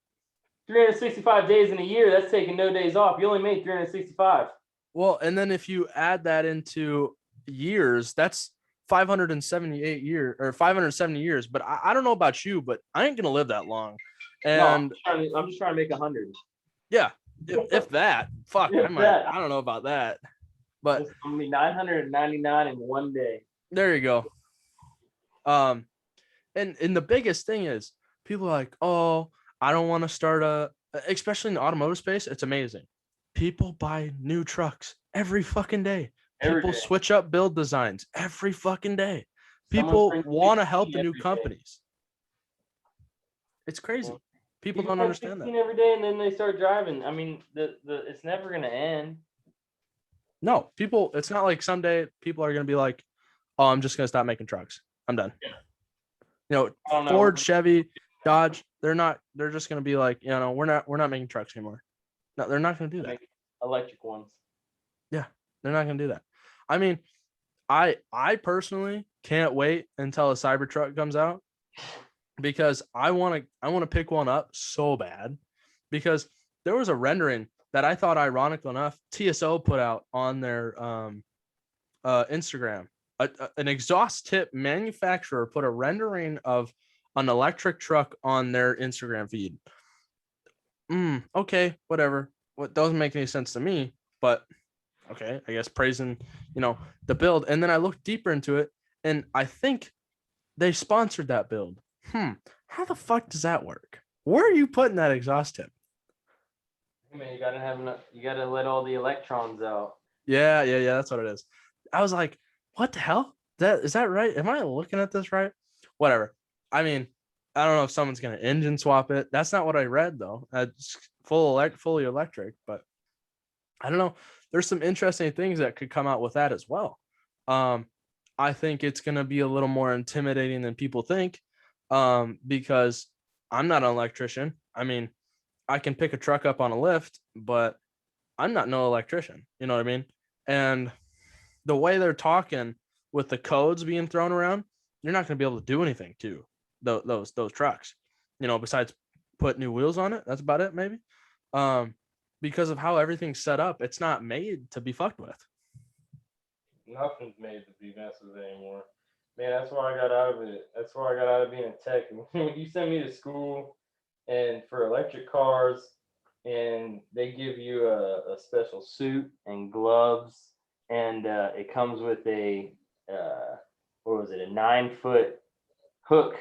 365 days in a year, that's taking no days off. You only made 365. Well, and then if you add that into years, that's 578 years or 570 years. But I don't know about you, but I ain't gonna live that long. And no, I'm just trying to make 100. Yeah, if that, fuck, I don't know about that. But it's gonna be 999 in one day. There you go. And the biggest thing is people are like, oh, I don't want to start especially in the automotive space. It's amazing. People buy new trucks every fucking day. People switch up build designs every fucking day. People want to help the new companies. It's crazy. People don't understand that. Every day, and then they start driving. I mean, it's never gonna end. No, it's not like someday people are gonna be like, oh, I'm just gonna stop making trucks. I'm done. Yeah. Ford, Chevy, Dodge, they're just gonna be like, we're not making trucks anymore. No, they're not gonna do that. Electric ones. Yeah, they're not gonna do that. I mean, I personally can't wait until a Cybertruck comes out, because I want to pick one up so bad, because there was a rendering that I thought, ironic enough, TSO put out on their Instagram. An exhaust tip manufacturer put a rendering of an electric truck on their Instagram feed. Okay, whatever. What doesn't make any sense to me, but okay, I guess praising, the build. And then I looked deeper into it, and I think they sponsored that build. How the fuck does that work? Where are you putting that exhaust tip? I mean, you gotta have enough. You gotta let all the electrons out. Yeah. That's what it is. I was like, what the hell? Is that right? Am I looking at this right? Whatever. I mean, I don't know if someone's gonna engine swap it. That's not what I read though. It's fully electric, but I don't know. There's some interesting things that could come out with that as well. I think it's gonna be a little more intimidating than people think, because I'm not an electrician. I mean, I can pick a truck up on a lift, but I'm not no electrician. You know what I mean? And the way they're talking with the codes being thrown around, you're not going to be able to do anything to those trucks, besides put new wheels on it. That's about it, maybe. Because of how everything's set up, it's not made to be fucked with. Nothing's made to be messed with anymore. Man, that's why I got out of it. That's why I got out of being a tech. When you send me to school and for electric cars, and they give you a special suit and gloves, and it comes with a 9-foot hook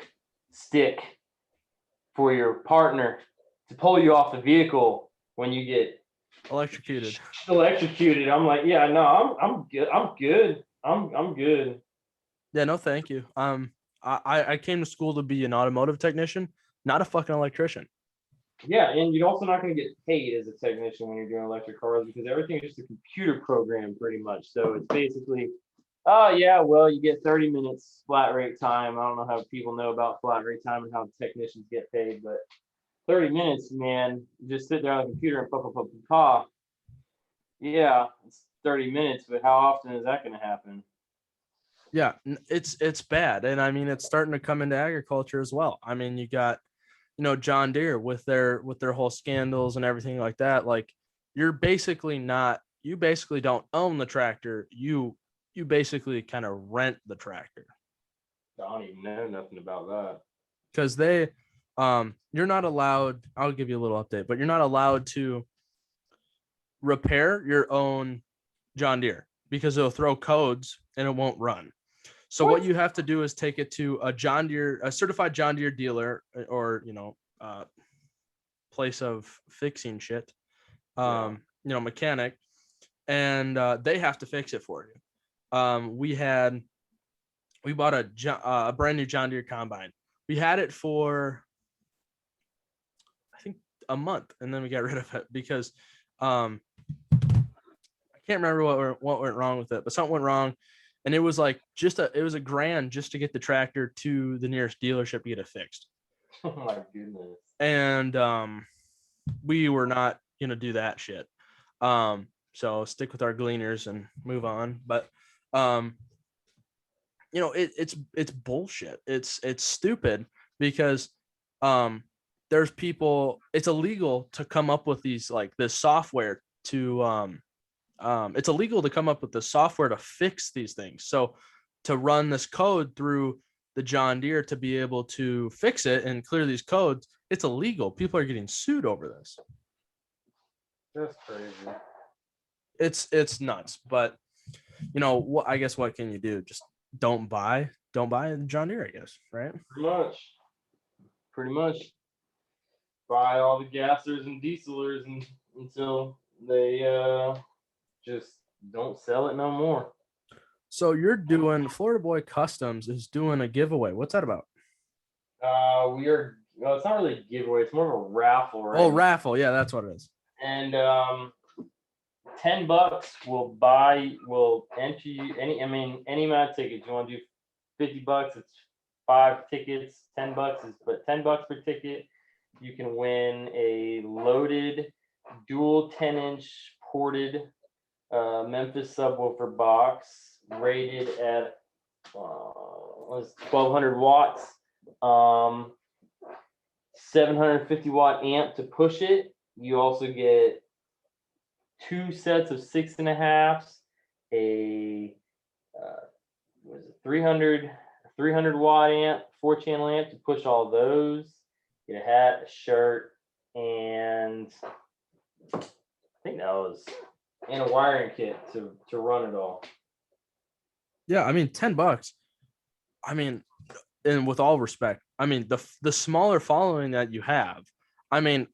stick for your partner to pull you off the vehicle when you get electrocuted. I'm like, yeah, no, I'm good. I'm good. Yeah, no, thank you. I came to school to be an automotive technician, not a fucking electrician. Yeah, and you're also not going to get paid as a technician when you're doing electric cars, because everything is just a computer program pretty much. So it's basically, oh yeah, well, you get 30 minutes flat rate time. I don't know how people know about flat rate time and how technicians get paid, but 30 minutes, man, just sit there on the computer and pa. Yeah, it's 30 minutes, but how often is that going to happen? Yeah, it's bad. And I mean, it's starting to come into agriculture as well. I mean, you got, John Deere with their whole scandals and everything like that. Like, you basically don't own the tractor. You basically kind of rent the tractor. I don't even know nothing about that. Because you're not allowed, I'll give you a little update, but you're not allowed to repair your own John Deere, because it'll throw codes and it won't run. So what you have to do is take it to a certified John Deere dealer, or, place of fixing shit, mechanic, and they have to fix it for you. We bought a brand new John Deere combine. We had it for, I think, a month, and then we got rid of it because I can't remember what went wrong with it, but something went wrong. And it was like it was $1,000 just to get the tractor to the nearest dealership to get it fixed. Oh my goodness. And we were not gonna do that shit. So stick with our gleaners and move on. But it's bullshit. It's stupid because there's people, it's illegal to come up with these like this software to it's illegal to come up with the software to fix these things. So to run this code through the John Deere to be able to fix it and clear these codes, it's illegal. People are getting sued over this. That's crazy. It's nuts. But what, I guess what can you do? Just don't buy John Deere, I guess, right? Pretty much buy all the gassers and dieselers until they just don't sell it no more. So you're doing Florida Boy Customs is doing a giveaway. What's that about? Well, it's not really a giveaway, it's more of a raffle, right? Oh, raffle. Yeah, that's what it is. And $10 will enter you any amount of tickets. You want to do $50, it's 5 tickets. $10 is but $10 per ticket. You can win a loaded dual 10-inch ported Memphis subwoofer box rated at 1200 watts, 750 watt amp to push it. You also get 2 sets of 6.5s, a 300 watt amp, 4-channel amp to push all those. Get a hat, a shirt, and I think that was, and a wiring kit to run it all. Yeah, I mean, $10. I mean, and with all respect, I mean the smaller following that you have, I mean,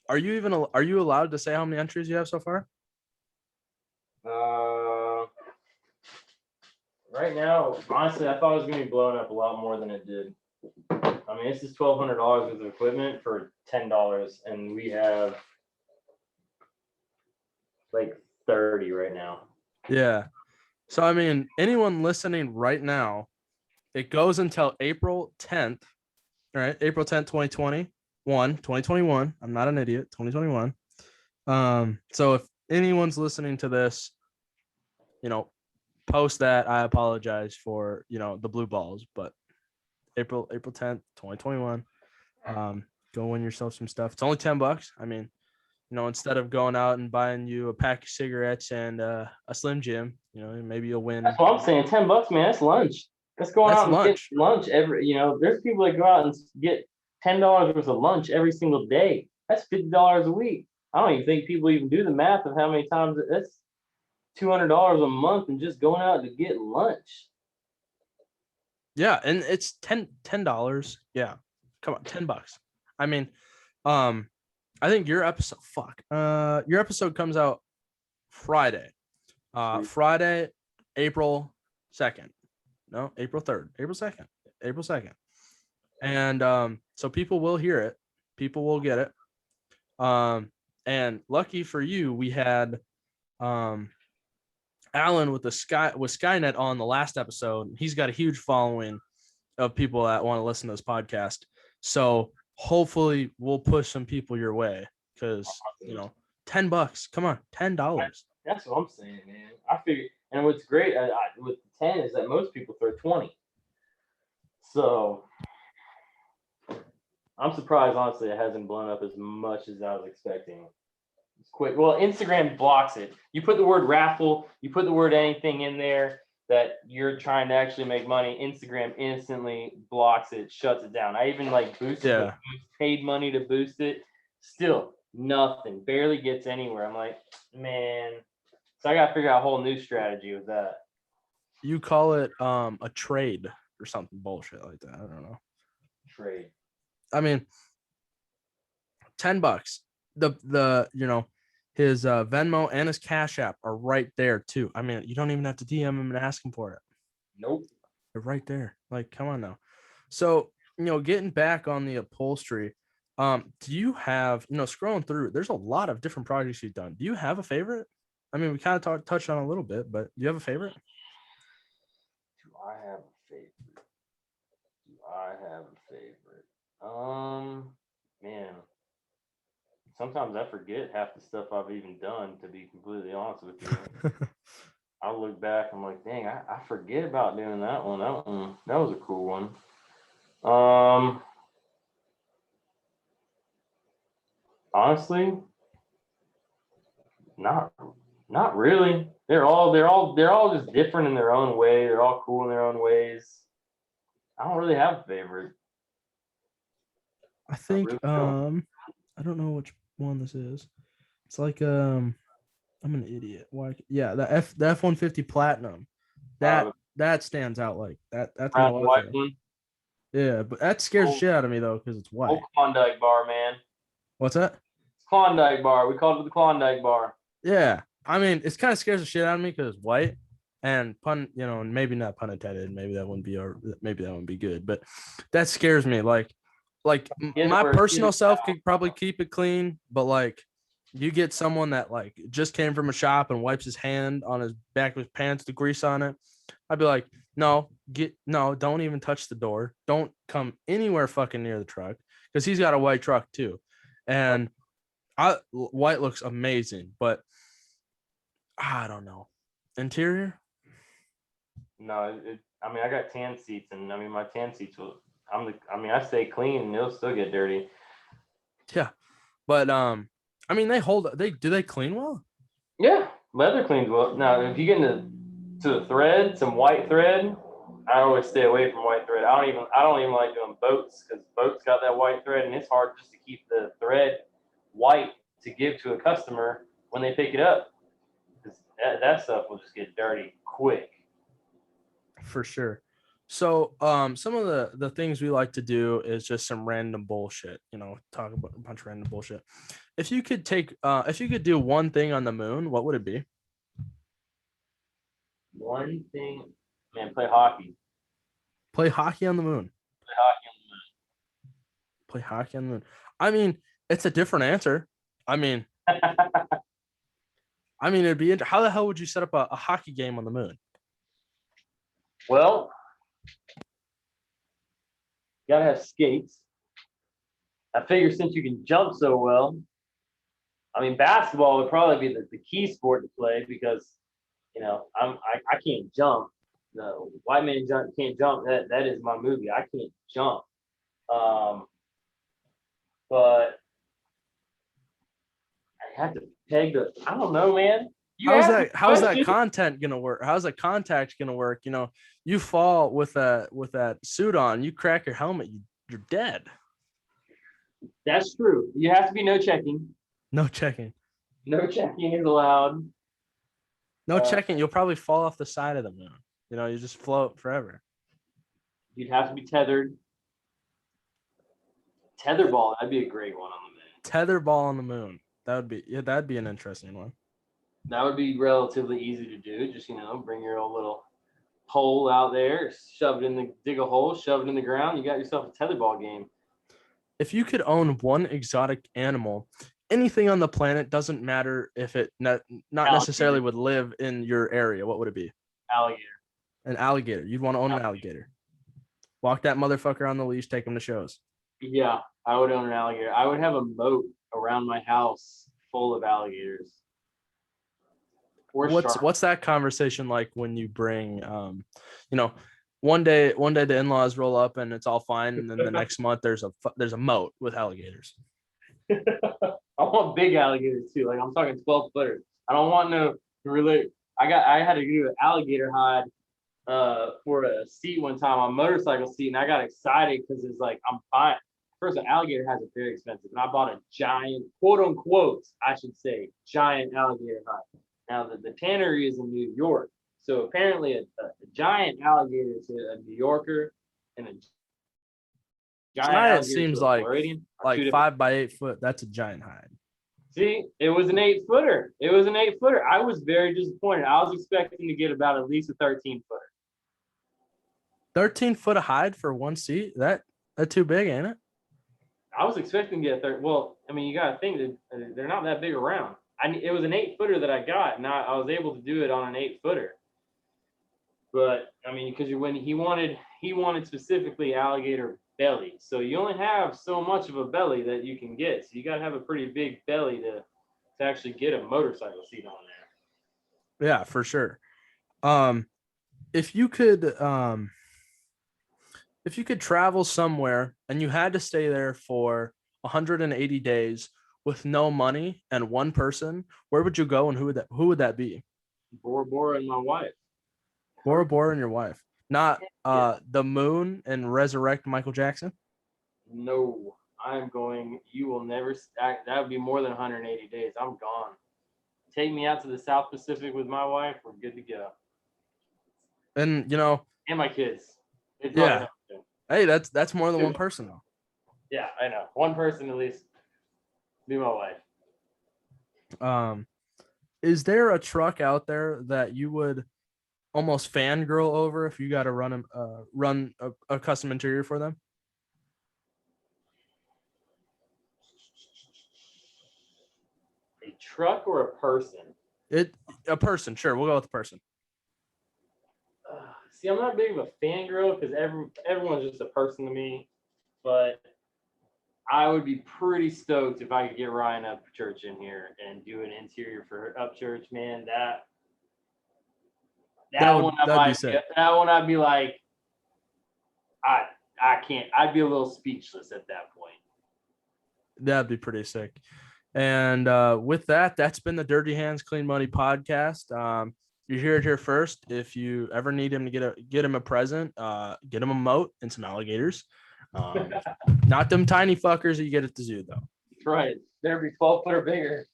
are you allowed to say how many entries you have so far? Right now, honestly, I thought it was gonna be blowing up a lot more than it did. I mean, this is $1,200 worth of equipment for $10, and we have like 30 right now. Yeah. So I mean, anyone listening right now, it goes until April 10th, right? April 10th, 2021. I'm not an idiot. 2021. So if anyone's listening to this, post that. I apologize for, the blue balls, but April 10th, 2021. Go win yourself some stuff. It's only $10. I mean, instead of going out and buying you a pack of cigarettes and a Slim Jim, maybe you'll win. That's what I'm saying. $10, man. That's lunch. That's going out and get lunch every. There's people that go out and get $10 worth of lunch every single day. That's $50 a week. I don't even think people even do the math of how many times that's $200 a month and just going out to get lunch. Yeah, and it's $10. Yeah, come on, $10. I mean, I think your episode comes out Friday. Friday, April 2nd. No, April 3rd. April 2nd. April 2nd. And so people will hear it. People will get it. And lucky for you, we had Alan with Skynet on the last episode. He's got a huge following of people that want to listen to this podcast. So hopefully we'll push some people your way because $10. Come on, $10. That's what I'm saying, man. I figure, and what's great with the 10 is that most people throw 20. So I'm surprised, honestly, it hasn't blown up as much as I was expecting. It's quick. Well, Instagram blocks it. You put the word raffle, you put the word anything in there that you're trying to actually make money, Instagram instantly blocks it, shuts it down. I even boosted paid money to boost it. Still nothing. Barely gets anywhere. I'm like, man. So I gotta figure out a whole new strategy with that. You call it a trade or something bullshit like that. I don't know. Trade. I mean, $10. The his Venmo and his Cash App are right there too. I mean, you don't even have to DM him and ask him for it. Nope. They're right there. Like, come on now. So, getting back on the upholstery, do you have, scrolling through, there's a lot of different projects you've done. Do you have a favorite? I mean, we kind of touched on a little bit, but do you have a favorite? Do I have a favorite? Man. sometimes I forget half the stuff I've even done, to be completely honest with you. I look back, I'm like, dang, I forget about doing that one. That was a cool one. Honestly, not not really. They're all just different in their own way. They're all cool in their own ways. I don't really have a favorite. I I think really don't. I don't know which one this is. It's like I'm an idiot. Why? Yeah, the F-150 Platinum. That Uh, that stands out like that. That's Brown and no white other. one. Yeah, but that scares the Old, shit out of me though because it's old white. Klondike bar, man. What's that? It's Klondike bar. We called it the Klondike bar. Yeah, I mean, it's kind of scares the shit out of me because it's white and and maybe not pun intended. Maybe that wouldn't be good, but that scares me. Kids My were personal self could probably keep it clean, but like you get someone that like just came from a shop and wipes his hand on his back of his pants to grease on it. I'd be like, no, don't even touch the door. Don't come anywhere fucking near the truck because he's got a white truck too, and white looks amazing, but I don't know. Interior? No, I mean, I got tan seats, and I mean, my tan seats will. I stay clean, and it'll still get dirty. Yeah. But I mean they clean well? Yeah, leather cleans well. Now, if you get into the thread, some white thread, I always stay away from white thread. I don't even like doing boats because boats got that white thread, and it's hard just to keep the thread white to give to a customer when they pick it up. Because that stuff will just get dirty quick. For sure. So some of the things we like to do is just some random bullshit, talk about a bunch of random bullshit. If you could do one thing on the moon, what would it be? One thing, man, play hockey. Play hockey on the moon. Play hockey Play hockey on the moon. I mean, it's a different answer. I mean, on the moon. it'd be how the hell would you set up a hockey game on the moon? Well, gotta have skates. I figure since you can jump so well, I mean, basketball would probably be the key sport to play because I can't jump. The white man can't jump. That is my movie. I can't jump. Um, but I have to peg the. I don't know, man. You How's asked me that? How's a that question. content gonna work? How's that contact gonna work? You fall with that suit on, you crack your helmet, you're dead. That's true. You have to be no checking. No checking. No checking is allowed. No checking. You'll probably fall off the side of the moon. You just float forever. You'd have to be tethered. Tetherball. That'd be a great one on the moon. Tetherball on the moon. That'd be an interesting one. That would be relatively easy to do. Just bring your own little pole out there, dig a hole, shove it in the ground. You got yourself a tetherball game. If you could own one exotic animal, anything on the planet, doesn't matter if it not necessarily would live in your area, what would it be? Alligator. An alligator. You'd want to own an alligator. Walk that motherfucker on the leash, take him to shows. Yeah, I would own an alligator. I would have a moat around my house full of alligators. Or What's that conversation like when you bring one day the in-laws roll up and it's all fine, and then the next month there's a moat with alligators. I want big alligators too. Like I'm talking 12 footers. I don't want no really. I had to do an alligator hide for a seat one time on a motorcycle seat, and I got excited because it's like I'm fine. First, an alligator has it very expensive, and I bought a giant, quote unquote, I should say, giant alligator hide. Now the tannery is in New York, so apparently a giant alligator to a New Yorker and a giant seems like 5 by 8 foot. That's a giant hide. See, it was an 8-footer. I was very disappointed. I was expecting to get about at least a 13-footer. 13-foot of hide for one seat? That's too big, ain't it? I was expecting to get a 30. Well, I mean, you got to think that they're not that big around. It was an 8-footer that I got, and I was able to do it on an 8-footer. But I mean, because when he wanted specifically alligator belly. So you only have so much of a belly that you can get. So you got to have a pretty big belly to actually get a motorcycle seat on there. Yeah, for sure. Um, if you could travel somewhere and you had to stay there for 180 days with no money and one person, where would you go and who would that be? Bora Bora and my wife. Bora Bora and your wife. Not Yeah. the moon and resurrect Michael Jackson. No, I'm going. You will never. That would be more than 180 days. I'm gone. Take me out to the South Pacific with my wife. We're good to go. And And my kids. yeah. Hey, that's more than one person though. Yeah, I know. One person at least. Be my wife. Is there a truck out there that you would almost fangirl over if you got to run a custom interior for them? A truck or a person? A person, sure. We'll go with the person. See, I'm not big of a fangirl because everyone's just a person to me. But I would be pretty stoked if I could get Ryan Upchurch in here and do an interior for Upchurch, man. That one I'd be like, I can't. I'd be a little speechless at that point. That'd be pretty sick. And with that, that's been the Dirty Hands Clean Money podcast. You hear it here first. If you ever need him to get him a present, get him a moat and some alligators. Not them tiny fuckers that you get at the zoo, though. Right. They'll be 12 foot or bigger.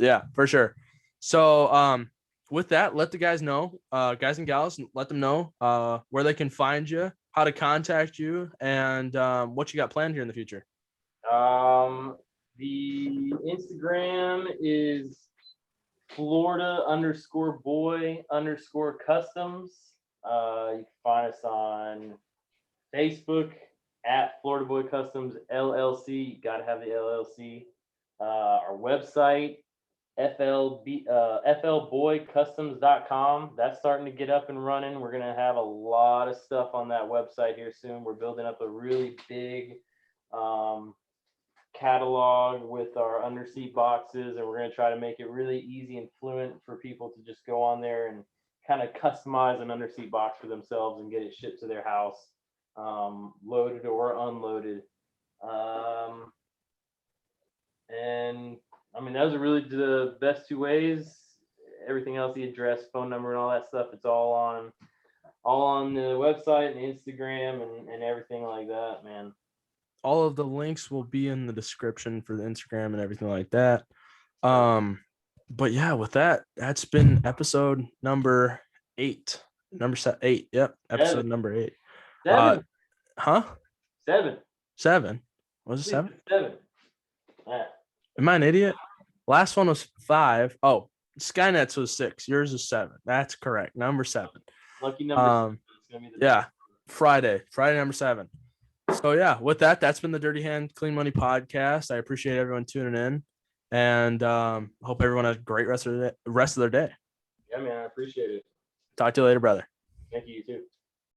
Yeah, for sure. So with that, let the guys know, guys and gals, let them know where they can find you, how to contact you, and what you got planned here in the future. The Instagram is Florida_boy_customs. You can find us on Facebook at Florida Boy Customs LLC. Got to have the LLC. Our website, flboycustoms.com. That's starting to get up and running. We're going to have a lot of stuff on that website here soon. We're building up a really big catalog with our underseat boxes, and we're going to try to make it really easy and fluent for people to just go on there and kind of customize an underseat box for themselves and get it shipped to their house, loaded or unloaded. And I mean, those are really the best two ways. Everything else, the address, phone number, and all that stuff, it's all on the website and Instagram and everything like that, man. All of the links will be in the description for the Instagram and everything like that. But yeah, with that, that's been episode number 8. Number 8. Yep. Episode number 8. 7. Huh? 7. 7. Was it 7? 7. Yeah. Am I an idiot? Last one was 5. Oh, Skynet's was 6. Yours is 7. That's correct. Number 7. Lucky number 7. Yeah. Friday number 7. So yeah, with that, that's been the Dirty Hand Clean Money podcast. I appreciate everyone tuning in, and hope everyone has a great rest of their day. Yeah, man, I appreciate it. Talk to you later, brother. Thank you, you too.